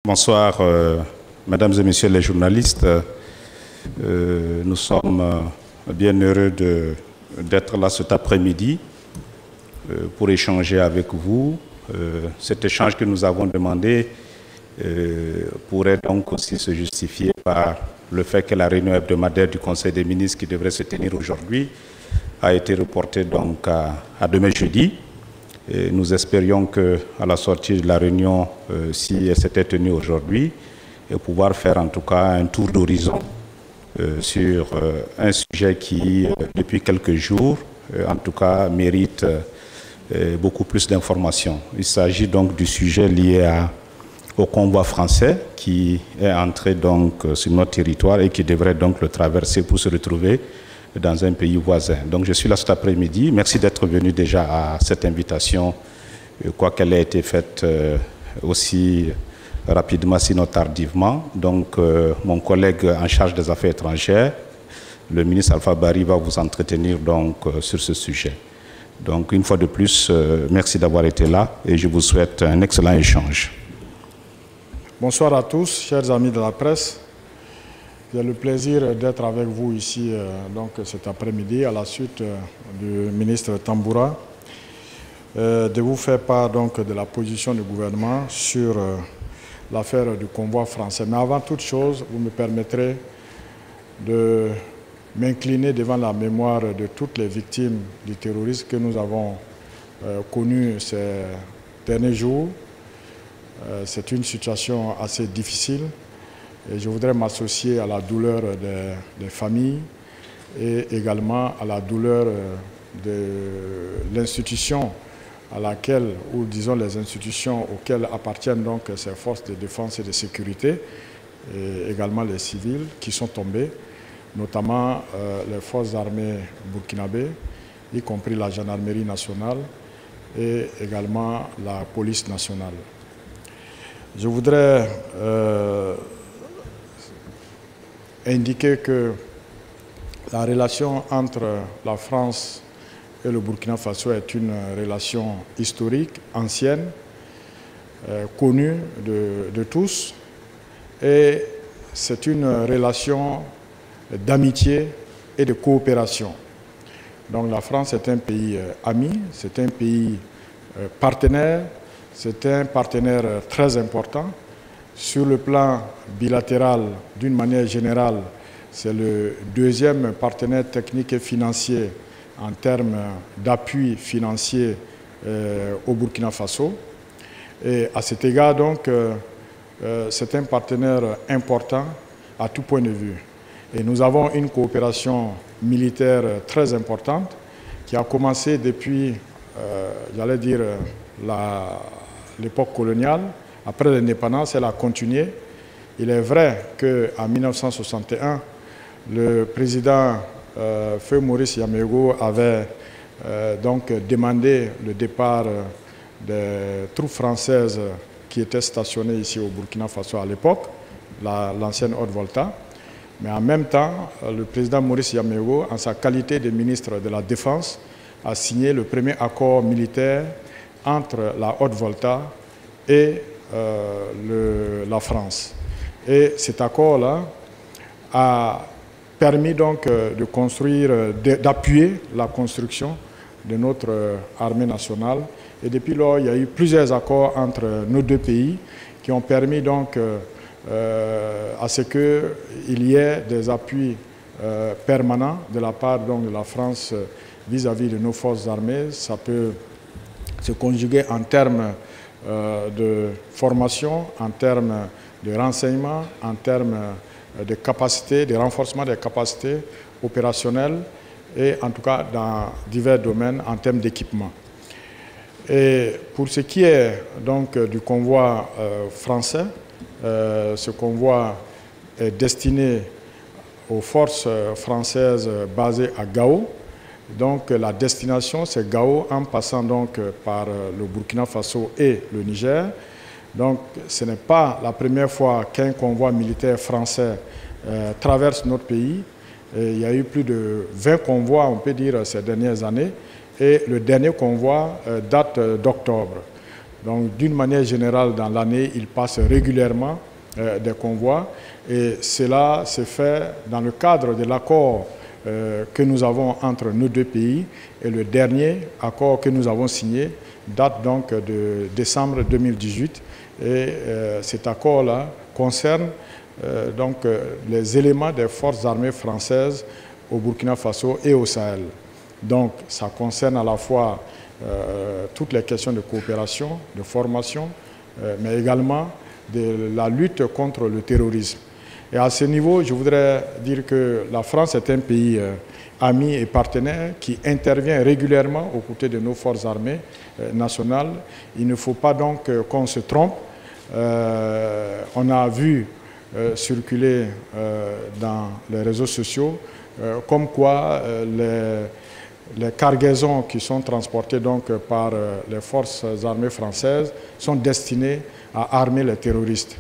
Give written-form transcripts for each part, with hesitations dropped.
Bonsoir, mesdames et messieurs les journalistes. Nous sommes bien heureux d'être là cet après-midi pour échanger avec vous. Cet échange que nous avons demandé pourrait donc aussi se justifier par le fait que la réunion hebdomadaire du Conseil des ministres qui devrait se tenir aujourd'hui a été reportée donc à demain jeudi. Et nous espérions qu'à la sortie de la réunion, si elle s'était tenue aujourd'hui, pouvoir faire en tout cas un tour d'horizon sur un sujet qui, depuis quelques jours, en tout cas, mérite beaucoup plus d'informations. Il s'agit donc du sujet lié au convoi français qui est entré donc sur notre territoire et qui devrait donc le traverser pour se retrouver dans un pays voisin. Donc je suis là cet après-midi. Merci d'être venu déjà à cette invitation, quoiqu'elle ait été faite aussi rapidement, sinon tardivement. Donc mon collègue en charge des affaires étrangères, le ministre Alpha Bari, va vous entretenir donc sur ce sujet. Donc une fois de plus, merci d'avoir été là et je vous souhaite un excellent échange. Bonsoir à tous, chers amis de la presse. J'ai le plaisir d'être avec vous ici donc cet après-midi à la suite du ministre Tamboura, de vous faire part donc de la position du gouvernement sur l'affaire du convoi français. Mais avant toute chose, vous me permettrez de m'incliner devant la mémoire de toutes les victimes du terrorisme que nous avons connues ces derniers jours. C'est une situation assez difficile. Et je voudrais m'associer à la douleur des familles et également à la douleur de l'institution à laquelle, ou disons les institutions auxquelles appartiennent donc ces forces de défense et de sécurité, et également les civils qui sont tombés, notamment les forces armées burkinabées, y compris la gendarmerie nationale et également la police nationale. Je voudrais indiquer que la relation entre la France et le Burkina Faso est une relation historique, ancienne, connue de tous, et c'est une relation d'amitié et de coopération. Donc la France est un pays ami, c'est un pays partenaire, c'est un partenaire très important. Sur le plan bilatéral, d'une manière générale, c'est le deuxième partenaire technique et financier en termes d'appui financier au Burkina Faso. Et à cet égard, donc, c'est un partenaire important à tout point de vue. Et nous avons une coopération militaire très importante qui a commencé depuis, j'allais dire, l'époque coloniale. Après l'indépendance, elle a continué. Il est vrai qu'en 1961, le président Feu Maurice Yamégo avait donc demandé le départ des troupes françaises qui étaient stationnées ici au Burkina Faso à l'époque, l'ancienne Haute-Volta. Mais en même temps, le président Maurice Yamégo, en sa qualité de ministre de la Défense, a signé le premier accord militaire entre la Haute-Volta et la France. Et cet accord-là a permis donc de construire, d'appuyer la construction de notre armée nationale. Et depuis lors, il y a eu plusieurs accords entre nos deux pays qui ont permis donc à ce qu'il y ait des appuis permanents de la part donc, de la France vis-à-vis de nos forces armées. Ça peut se conjuguer en termes de formation, en termes de renseignement, en termes de capacités, de renforcement des capacités opérationnelles et en tout cas dans divers domaines en termes d'équipement. Et pour ce qui est donc du convoi français, ce convoi est destiné aux forces françaises basées à Gao. Donc la destination, c'est Gao en passant donc par le Burkina Faso et le Niger. Donc ce n'est pas la première fois qu'un convoi militaire français traverse notre pays. Et il y a eu plus de 20 convois, on peut dire, ces dernières années. Et le dernier convoi date d'octobre. Donc d'une manière générale, dans l'année, il passe régulièrement des convois et cela se fait dans le cadre de l'accord que nous avons entre nos deux pays et le dernier accord que nous avons signé date donc de décembre 2018 et cet accord-là concerne donc les éléments des forces armées françaises au Burkina Faso et au Sahel. Donc ça concerne à la fois toutes les questions de coopération, de formation, mais également de la lutte contre le terrorisme. Et à ce niveau, je voudrais dire que la France est un pays ami et partenaire qui intervient régulièrement aux côtés de nos forces armées nationales. Il ne faut pas donc qu'on se trompe. On a vu circuler dans les réseaux sociaux comme quoi les cargaisons qui sont transportées donc par les forces armées françaises sont destinées à armer les terroristes.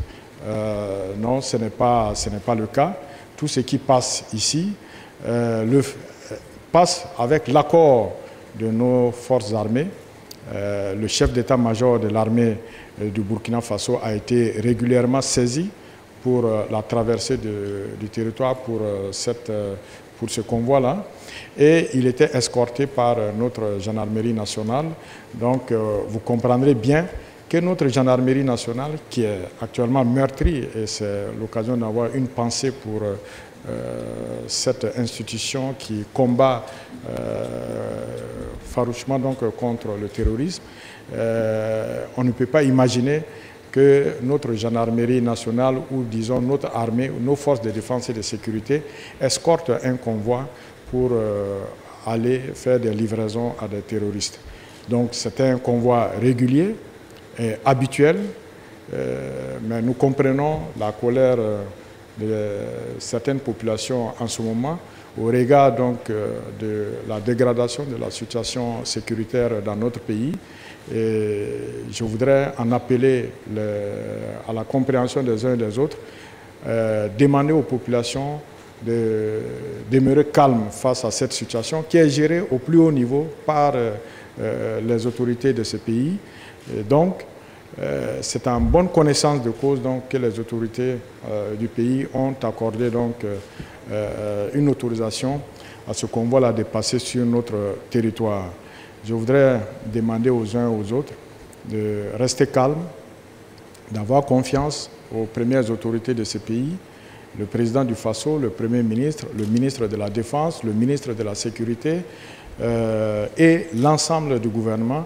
Non, ce n'est pas le cas. Tout ce qui passe ici passe avec l'accord de nos forces armées. Le chef d'état-major de l'armée du Burkina Faso a été régulièrement saisi pour la traversée du territoire pour ce convoi-là. Et il était escorté par notre gendarmerie nationale. Donc, vous comprendrez bien que notre gendarmerie nationale, qui est actuellement meurtrie, et c'est l'occasion d'avoir une pensée pour cette institution qui combat farouchement donc, contre le terrorisme, on ne peut pas imaginer que notre gendarmerie nationale ou disons notre armée, nos forces de défense et de sécurité escortent un convoi pour aller faire des livraisons à des terroristes. Donc c'est un convoi régulier et habituel, mais nous comprenons la colère de certaines populations en ce moment au regard donc de la dégradation de la situation sécuritaire dans notre pays. Et je voudrais en appeler à la compréhension des uns et des autres, demander aux populations de demeurer calmes face à cette situation qui est gérée au plus haut niveau par les autorités de ce pays. Et donc, c'est en bonne connaissance de cause donc, que les autorités du pays ont accordé donc, une autorisation à ce convoi-là de passer sur notre territoire. Je voudrais demander aux uns et aux autres de rester calmes, d'avoir confiance aux premières autorités de ce pays, le président du Faso, le Premier ministre, le ministre de la Défense, le ministre de la Sécurité et l'ensemble du gouvernement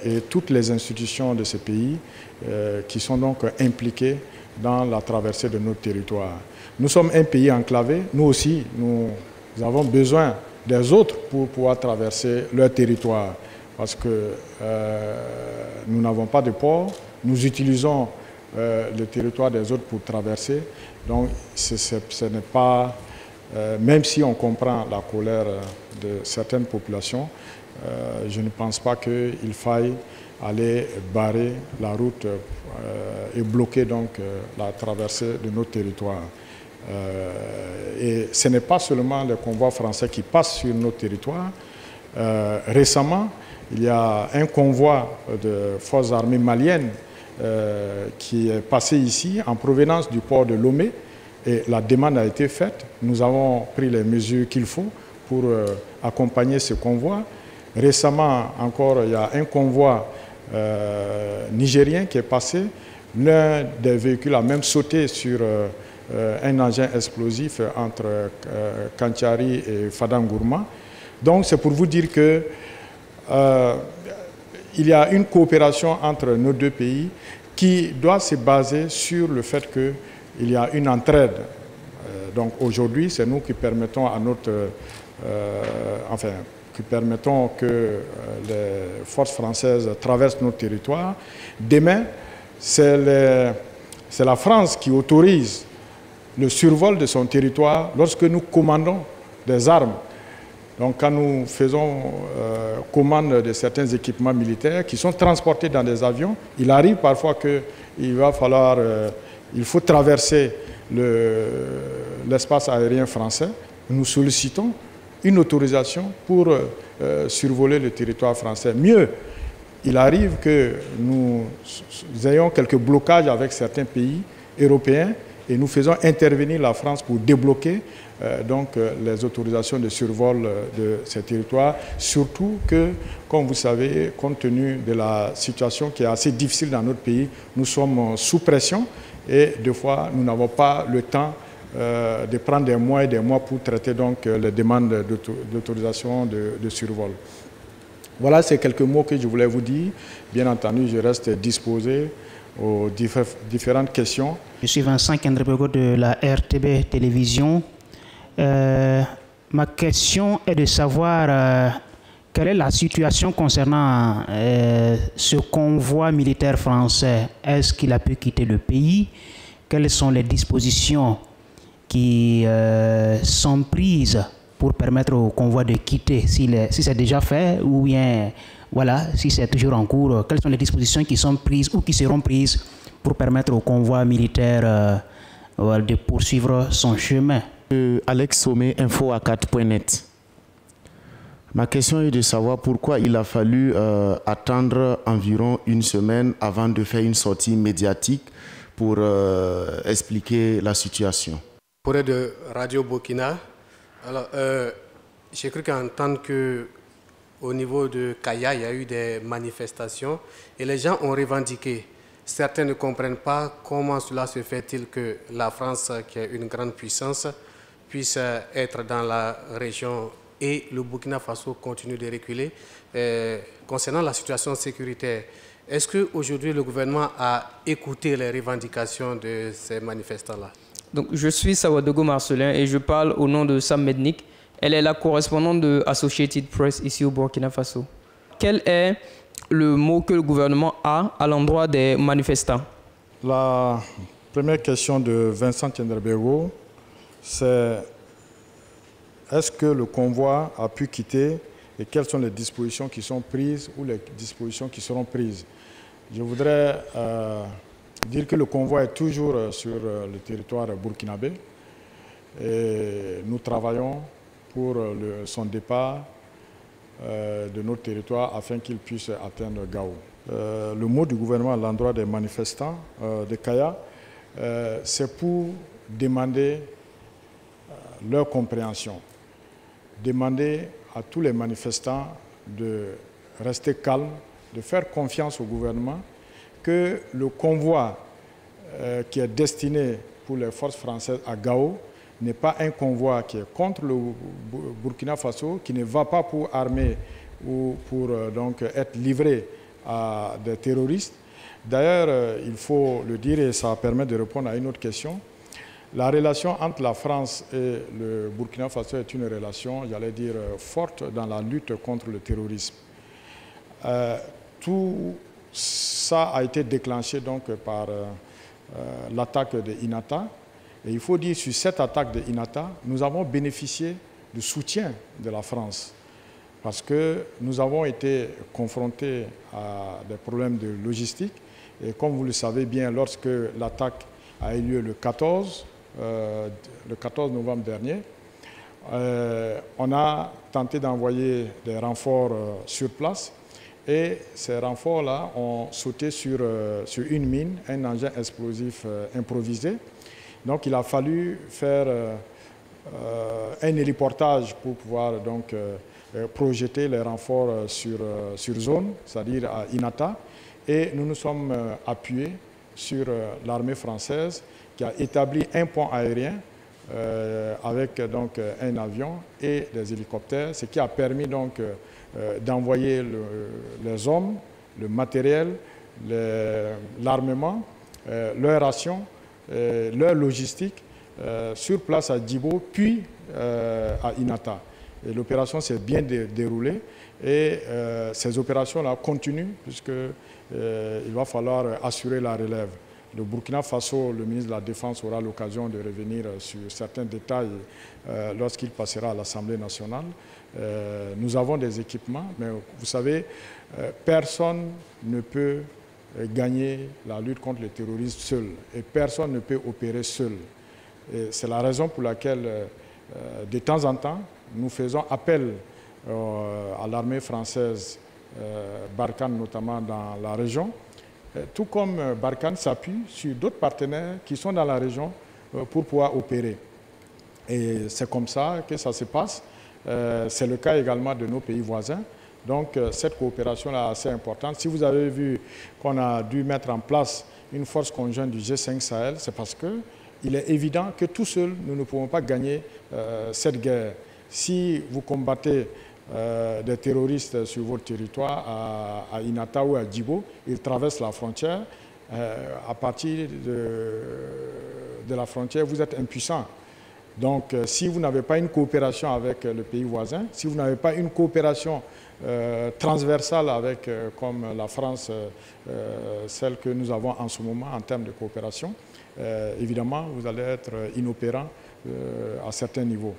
et toutes les institutions de ce pays qui sont donc impliquées dans la traversée de notre territoire. Nous sommes un pays enclavé, nous aussi, nous avons besoin des autres pour pouvoir traverser leur territoire parce que nous n'avons pas de port, nous utilisons le territoire des autres pour traverser, donc ce n'est pas, même si on comprend la colère de certaines populations, je ne pense pas qu'il faille aller barrer la route et bloquer donc la traversée de notre territoire. Et ce n'est pas seulement les convois français qui passent sur notre territoire. Récemment, il y a un convoi de forces armées maliennes qui est passé ici en provenance du port de Lomé et la demande a été faite. Nous avons pris les mesures qu'il faut pour accompagner ce convoi. Récemment encore, il y a un convoi nigérien qui est passé. L'un des véhicules a même sauté sur un engin explosif entre Kantiari et Fadangourma. Donc c'est pour vous dire que il y a une coopération entre nos deux pays qui doit se baser sur le fait qu'il y a une entraide. Donc aujourd'hui, c'est nous qui permettons à notre... qui permettons que les forces françaises traversent notre territoire. Demain, c'est la France qui autorise le survol de son territoire lorsque nous commandons des armes. Donc quand nous faisons commande de certains équipements militaires qui sont transportés dans des avions, il arrive parfois qu'il va falloir, il faut traverser l'espace aérien français. Nous sollicitons une autorisation pour survoler le territoire français. Mieux, il arrive que nous ayons quelques blocages avec certains pays européens et nous faisons intervenir la France pour débloquer les autorisations de survol de ces territoires, surtout que, comme vous savez, compte tenu de la situation qui est assez difficile dans notre pays, nous sommes sous pression et des fois nous n'avons pas le temps de prendre des mois et des mois pour traiter les demandes d'autorisation de survol. Voilà, c'est quelques mots que je voulais vous dire. Bien entendu, je reste disposé aux différentes questions. Je suis Vincent Kendrepego de la RTB Télévision. Ma question est de savoir quelle est la situation concernant ce convoi militaire français. Est-ce qu'il a pu quitter le pays? Quelles sont les dispositions qui sont prises pour permettre au convoi de quitter, si c'est déjà fait ou bien voilà, si c'est toujours en cours? Quelles sont les dispositions qui sont prises ou qui seront prises pour permettre au convoi militaire de poursuivre son chemin? Alex Sommet, info4.net. Ma question est de savoir pourquoi il a fallu attendre environ une semaine avant de faire une sortie médiatique pour expliquer la situation. Pour de Radio Burkina, alors j'ai cru qu'entendre qu'au niveau de Kaya, il y a eu des manifestations et les gens ont revendiqué. Certains ne comprennent pas comment cela se fait-il que la France, qui est une grande puissance, puisse être dans la région et le Burkina Faso continue de reculer. Concernant la situation sécuritaire, est-ce qu'aujourd'hui le gouvernement a écouté les revendications de ces manifestants-là? Donc, je suis Sawadogo Marcelin et je parle au nom de Sam Mednik. Elle est la correspondante de Associated Press ici au Burkina Faso. Quel est le mot que le gouvernement a à l'endroit des manifestants? La première question de Vincent Kendrepego, c'est est-ce que le convoi a pu quitter et quelles sont les dispositions qui sont prises ou les dispositions qui seront prises? Je voudrais dire que le convoi est toujours sur le territoire burkinabé et nous travaillons pour son départ de notre territoire afin qu'il puisse atteindre Gao. Le mot du gouvernement à l'endroit des manifestants de Kaya, c'est pour demander leur compréhension, demander à tous les manifestants de rester calmes, de faire confiance au gouvernement, que le convoi qui est destiné pour les forces françaises à Gao n'est pas un convoi qui est contre le Burkina Faso, qui ne va pas pour armer ou pour être livré à des terroristes. D'ailleurs, il faut le dire et ça permet de répondre à une autre question. La relation entre la France et le Burkina Faso est une relation, j'allais dire, forte dans la lutte contre le terrorisme. Tout ça a été déclenché par l'attaque de Inata. Et il faut dire, sur cette attaque de Inata, nous avons bénéficié du soutien de la France. Parce que nous avons été confrontés à des problèmes de logistique. Et comme vous le savez bien, lorsque l'attaque a eu lieu le 14 novembre dernier, on a tenté d'envoyer des renforts sur place. Et ces renforts-là ont sauté sur une mine, un engin explosif improvisé. Donc il a fallu faire un héliportage pour pouvoir projeter les renforts sur zone, c'est-à-dire à Inata. Et nous nous sommes appuyés sur l'armée française qui a établi un pont aérien avec un avion et des hélicoptères, ce qui a permis d'envoyer les hommes, le matériel, l'armement, leurs rations, leur logistique sur place à Djibo, puis à Inata. Et l'opération s'est bien déroulée et ces opérations-là continuent puisqu'il va falloir assurer la relève. Le Burkina Faso, le ministre de la Défense aura l'occasion de revenir sur certains détails lorsqu'il passera à l'Assemblée nationale. Nous avons des équipements, mais vous savez, personne ne peut gagner la lutte contre le terrorisme seul et personne ne peut opérer seul. C'est la raison pour laquelle, de temps en temps, nous faisons appel à l'armée française Barkhane notamment dans la région, tout comme Barkhane s'appuie sur d'autres partenaires qui sont dans la région pour pouvoir opérer. Et c'est comme ça que ça se passe. C'est le cas également de nos pays voisins. Donc cette coopération est assez importante. Si vous avez vu qu'on a dû mettre en place une force conjointe du G5 Sahel, c'est parce qu'il est évident que tout seul, nous ne pouvons pas gagner cette guerre. Si vous combattez des terroristes sur votre territoire, à Inata ou à Djibo, ils traversent la frontière. À partir de la frontière, vous êtes impuissant. Donc, si vous n'avez pas une coopération avec le pays voisin, si vous n'avez pas une coopération transversale avec, comme la France, celle que nous avons en ce moment en termes de coopération, évidemment, vous allez être inopérant à certains niveaux.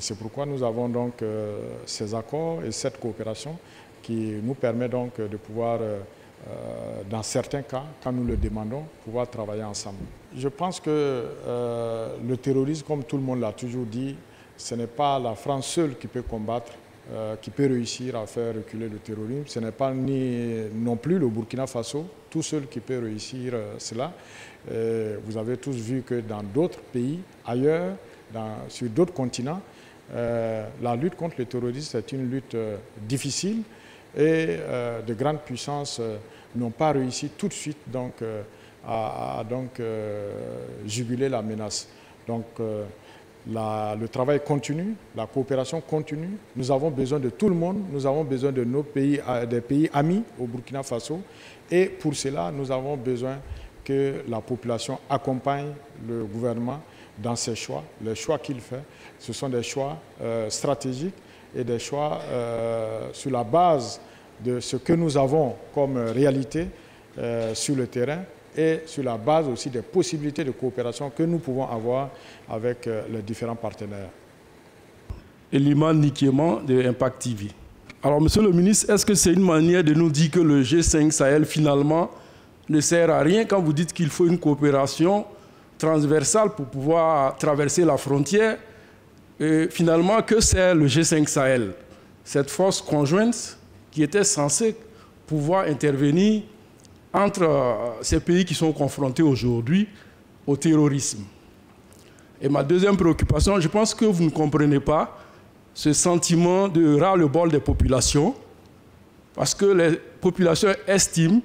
C'est pourquoi nous avons donc ces accords et cette coopération qui nous permet donc de pouvoir, dans certains cas, quand nous le demandons, pouvoir travailler ensemble. Je pense que le terrorisme, comme tout le monde l'a toujours dit, ce n'est pas la France seule qui peut combattre, qui peut réussir à faire reculer le terrorisme. Ce n'est pas non plus le Burkina Faso tout seul qui peut réussir cela. Vous avez tous vu que dans d'autres pays, ailleurs, sur d'autres continents, la lutte contre le terrorisme est une lutte difficile et de grandes puissances n'ont pas réussi tout de suite donc, à juguler la menace. Donc le travail continue, la coopération continue. Nous avons besoin de tout le monde, nous avons besoin de nos pays, des pays amis au Burkina Faso et pour cela nous avons besoin que la population accompagne le gouvernement dans ses choix. Les choix qu'il fait, ce sont des choix stratégiques et des choix sur la base de ce que nous avons comme réalité sur le terrain et sur la base aussi des possibilités de coopération que nous pouvons avoir avec les différents partenaires. Eliman Nikéman de Impact TV. Alors, Monsieur le ministre, est-ce que c'est une manière de nous dire que le G5 Sahel, finalement, ne sert à rien quand vous dites qu'il faut une coopération transversale pour pouvoir traverser la frontière? Et finalement, que c'est le G5 Sahel? Cette force conjointe qui était censée pouvoir intervenir entre ces pays qui sont confrontés aujourd'hui au terrorisme. Et ma deuxième préoccupation, je pense que vous ne comprenez pas ce sentiment de ras-le-bol des populations, parce que les populations estiment,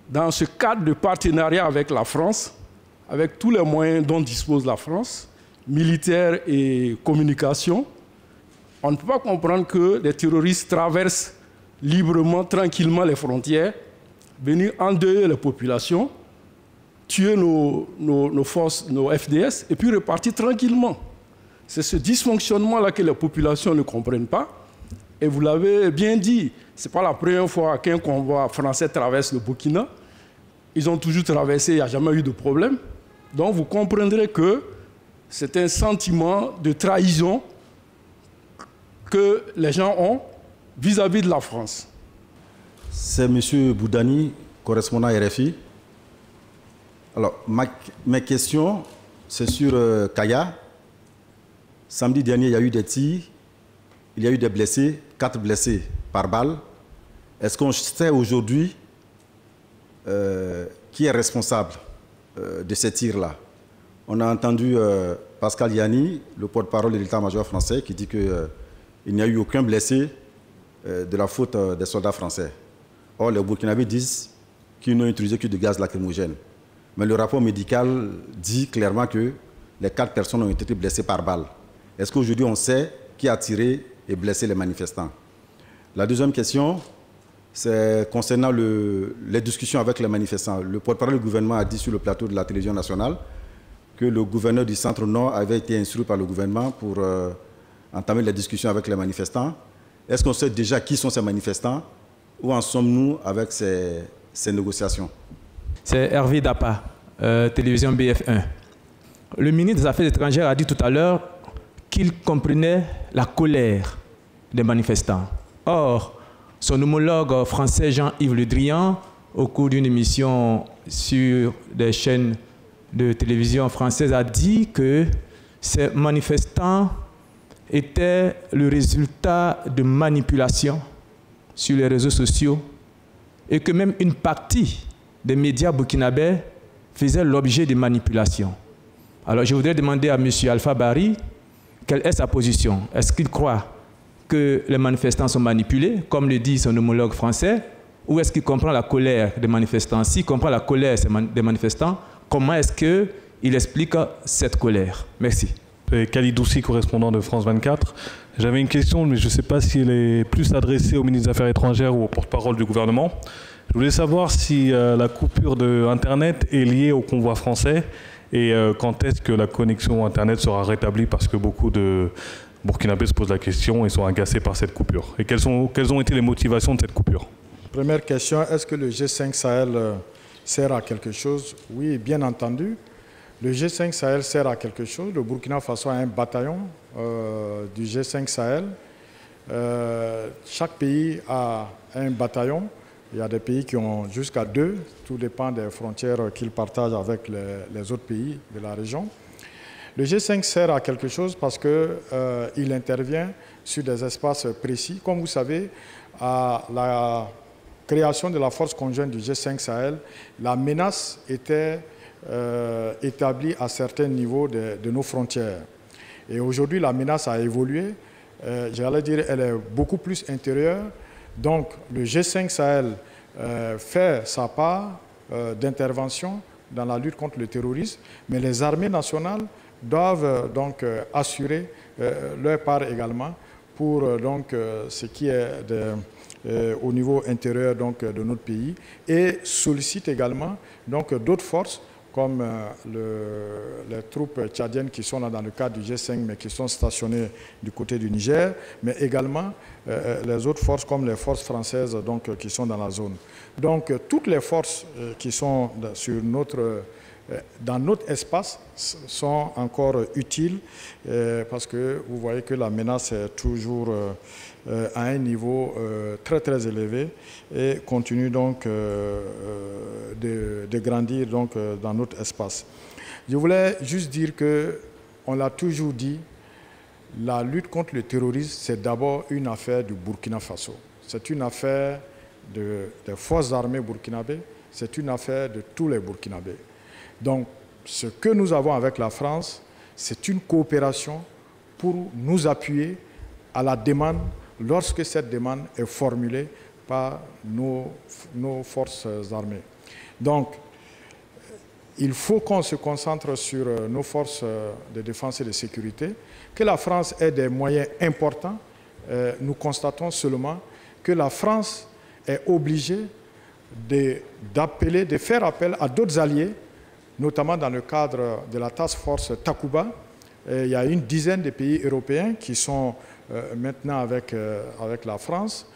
dans ce cadre de partenariat avec la France, avec tous les moyens dont dispose la France, militaires et communication, on ne peut pas comprendre que des terroristes traversent librement, tranquillement les frontières, venir endeuiller les populations, tuer nos forces, nos FDS, et puis repartir tranquillement. C'est ce dysfonctionnement-là que les populations ne comprennent pas. Et vous l'avez bien dit, ce n'est pas la première fois qu'un convoi français traverse le Burkina. Ils ont toujours traversé, il n'y a jamais eu de problème. Donc vous comprendrez que c'est un sentiment de trahison que les gens ont vis-à-vis de la France. C'est M. Boudani, correspondant RFI. Alors, mes questions, c'est sur Kaya. Samedi dernier, il y a eu des tirs, il y a eu des blessés, 4 blessés par balle. Est-ce qu'on sait aujourd'hui qui est responsable de ces tirs-là? On a entendu Pascal Yanni, le porte-parole de l'état-major français, qui dit qu'il n'y a eu aucun blessé de la faute des soldats français. Or, les Burkinabés disent qu'ils n'ont utilisé que de gaz lacrymogène. Mais le rapport médical dit clairement que les 4 personnes ont été blessées par balle. Est-ce qu'aujourd'hui on sait qui a tiré et blessé les manifestants? La deuxième question, c'est concernant les discussions avec les manifestants. Le porte-parole du gouvernement a dit sur le plateau de la télévision nationale que le gouverneur du Centre-Nord avait été instruit par le gouvernement pour entamer les discussions avec les manifestants. Est-ce qu'on sait déjà qui sont ces manifestants? Où en sommes-nous avec ces négociations? C'est Hervé Dapa, télévision BF1. Le ministre des Affaires étrangères a dit tout à l'heure qu'il comprenait la colère des manifestants. Or, son homologue français Jean-Yves Le Drian, au cours d'une émission sur des chaînes de télévision françaises, a dit que ces manifestants étaient le résultat de manipulations sur les réseaux sociaux et que même une partie des médias burkinabés faisait l'objet de manipulations. Alors je voudrais demander à M. Alpha Barry quelle est sa position. Est-ce qu'il croit que les manifestants sont manipulés, comme le dit son homologue français, ou est-ce qu'il comprend la colère des manifestants? S'il comprend la colère des manifestants, comment est-ce qu'il explique cette colère? Merci. Khalid correspondant de France 24. J'avais une question, mais je ne sais pas si elle est plus adressée au ministre des Affaires étrangères ou au porte-parole du gouvernement. Je voulais savoir si la coupure d'Internet est liée au convoi français et quand est-ce que la connexion Internet sera rétablie, parce que beaucoup de Burkinabés se posent la question et sont agacés par cette coupure. Et quelles ont été les motivations de cette coupure? Première question, est-ce que le G5 Sahel sert à quelque chose? Oui, bien entendu. Le G5 Sahel sert à quelque chose. Le Burkina Faso a un bataillon du G5 Sahel. Chaque pays a un bataillon. Il y a des pays qui ont jusqu'à 2. Tout dépend des frontières qu'ils partagent avec les autres pays de la région. Le G5 sert à quelque chose parce qu'il intervient sur des espaces précis. Comme vous savez, à la création de la force conjointe du G5 Sahel, la menace était établie à certains niveaux de nos frontières. Et aujourd'hui, la menace a évolué. J'allais dire elle est beaucoup plus intérieure. Donc, le G5 Sahel fait sa part d'intervention dans la lutte contre le terrorisme, mais les armées nationales doivent donc assurer leur part également pour ce qui est au niveau intérieur de notre pays, et sollicite également d'autres forces comme les troupes tchadiennes qui sont là dans le cadre du G5 mais qui sont stationnées du côté du Niger, mais également les autres forces comme les forces françaises qui sont dans la zone. Donc toutes les forces qui sont dans notre espace sont encore utiles parce que vous voyez que la menace est toujours à un niveau très très élevé et continue donc de grandir dans notre espace. Je voulais juste dire qu'on l'a toujours dit, la lutte contre le terrorisme, c'est d'abord une affaire du Burkina Faso. C'est une affaire des forces armées burkinabées, c'est une affaire de tous les Burkinabés. Donc, ce que nous avons avec la France, c'est une coopération pour nous appuyer à la demande lorsque cette demande est formulée par nos forces armées. Donc, il faut qu'on se concentre sur nos forces de défense et de sécurité, que la France ait des moyens importants. Nous constatons seulement que la France est obligée de faire appel à d'autres alliés, notamment dans le cadre de la task force Takuba. Il y a une dizaine de pays européens qui sont maintenant avec la France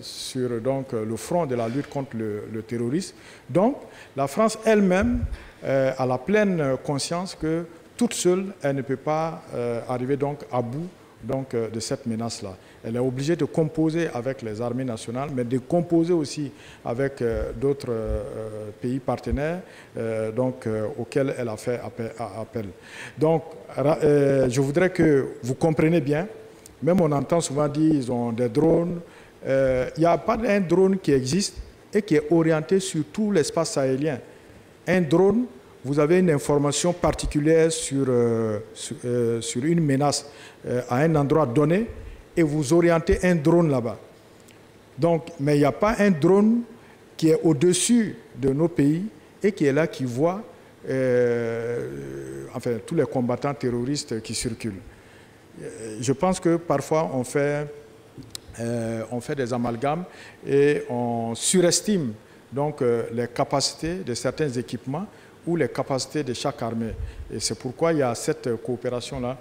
sur le front de la lutte contre le terrorisme. Donc, la France elle-même a la pleine conscience que toute seule, elle ne peut pas arriver à bout de cette menace-là. Elle est obligée de composer avec les armées nationales, mais de composer aussi avec d'autres pays partenaires auxquels elle a fait appel. Donc, je voudrais que vous compreniez bien, même on entend souvent dire qu'ils ont des drones. Il n'y a pas un drone qui existe et qui est orienté sur tout l'espace sahélien. Un drone, vous avez une information particulière sur une menace à un endroit donné et vous orientez un drone là-bas. Donc, mais il n'y a pas un drone qui est au-dessus de nos pays et qui est là, qui voit tous les combattants terroristes qui circulent. Je pense que parfois on fait des amalgames et on surestime les capacités de certains équipements ou les capacités de chaque armée. Et c'est pourquoi il y a cette coopération-là.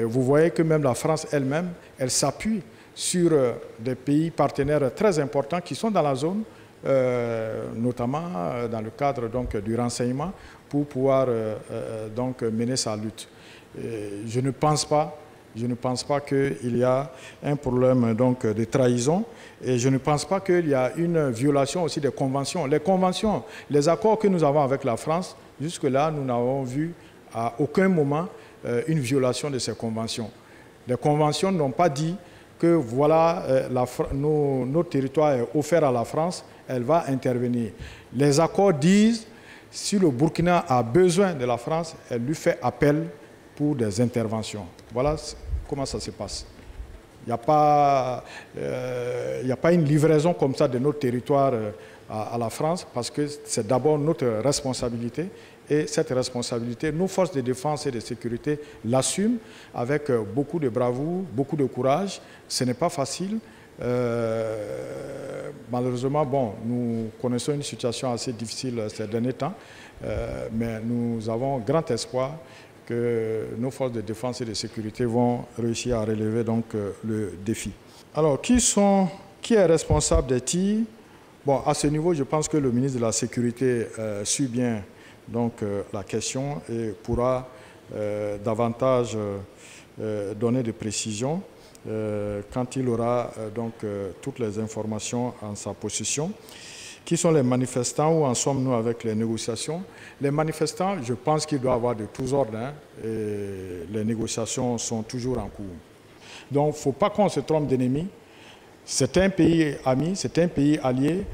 Vous voyez que même la France elle-même, elle s'appuie sur des pays partenaires très importants qui sont dans la zone, notamment dans le cadre du renseignement, pour pouvoir mener sa lutte. Je ne pense pas qu'il y a un problème de trahison et je ne pense pas qu'il y a une violation aussi des conventions. Les conventions, les accords que nous avons avec la France, jusque-là, nous n'avons vu à aucun moment une violation de ces conventions. Les conventions n'ont pas dit que voilà, notre territoire est offert à la France, elle va intervenir. Les accords disent, si le Burkina a besoin de la France, elle lui fait appel pour des interventions. Voilà comment ça se passe. Il n'y a pas une livraison comme ça de notre territoire à la France, parce que c'est d'abord notre responsabilité. Et cette responsabilité, nos forces de défense et de sécurité l'assument avec beaucoup de bravoure, beaucoup de courage. Ce n'est pas facile. Malheureusement, bon, nous connaissons une situation assez difficile ces derniers temps, mais nous avons grand espoir que nos forces de défense et de sécurité vont réussir à relever donc, le défi. Alors, qui est responsable des tirs? Bon, à ce niveau, je pense que le ministre de la Sécurité suit bien donc, la question et pourra davantage donner des précisions quand il aura donc, toutes les informations en sa possession. Qui sont les manifestants? Où en sommes-nous avec les négociations? Les manifestants, je pense qu'il doit y avoir de tous ordres, hein, et les négociations sont toujours en cours. Donc, il ne faut pas qu'on se trompe d'ennemi. C'est un pays ami, c'est un pays allié.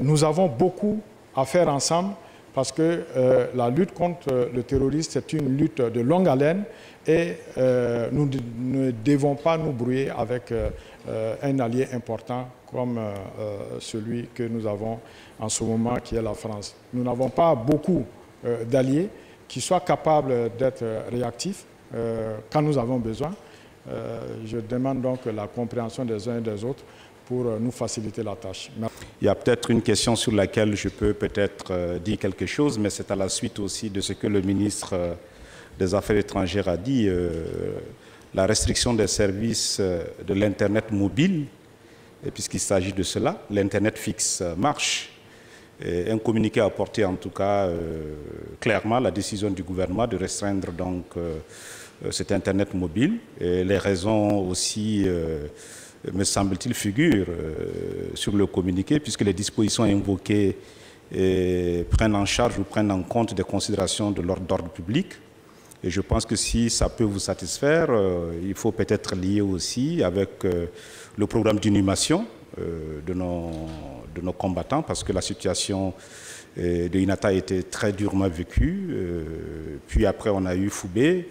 Nous avons beaucoup à faire ensemble parce que la lutte contre le terrorisme, c'est une lutte de longue haleine et nous ne devons pas nous brouiller avec un allié important comme celui que nous avons en ce moment, qui est la France. Nous n'avons pas beaucoup d'alliés qui soient capables d'être réactifs quand nous avons besoin. Je demande donc la compréhension des uns et des autres pour nous faciliter la tâche. Merci. Il y a peut-être une question sur laquelle je peux peut-être dire quelque chose, mais c'est à la suite aussi de ce que le ministre des Affaires étrangères a dit, la restriction des services de l'Internet mobile, puisqu'il s'agit de cela, l'Internet fixe marche. Et un communiqué a apporté en tout cas clairement la décision du gouvernement de restreindre donc cet Internet mobile. Et les raisons aussi, me semble-t-il, figurent sur le communiqué, puisque les dispositions invoquées prennent en charge ou prennent en compte des considérations de l'ordre public. Et je pense que si ça peut vous satisfaire, il faut peut-être lier aussi avec le programme d'inhumation de nos combattants, parce que la situation de Inata a été très durement vécue. Puis après, on a eu Foubé.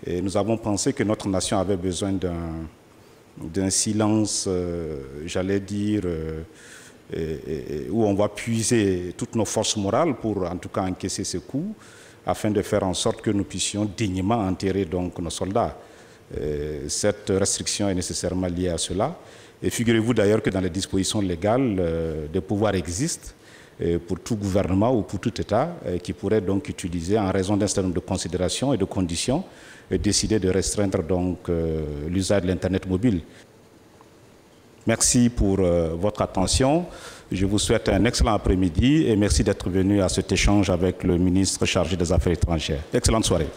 Et nous avons pensé que notre nation avait besoin d'un silence, j'allais dire, où on va puiser toutes nos forces morales pour en tout cas encaisser ce coup, afin de faire en sorte que nous puissions dignement enterrer donc nos soldats. Cette restriction est nécessairement liée à cela. Et figurez-vous d'ailleurs que dans les dispositions légales, des pouvoirs existent pour tout gouvernement ou pour tout État qui pourrait donc utiliser, en raison d'un certain nombre de considérations et de conditions, décider de restreindre donc l'usage de l'Internet mobile. Merci pour votre attention. Je vous souhaite un excellent après-midi et merci d'être venu à cet échange avec le ministre chargé des Affaires étrangères. Excellente soirée.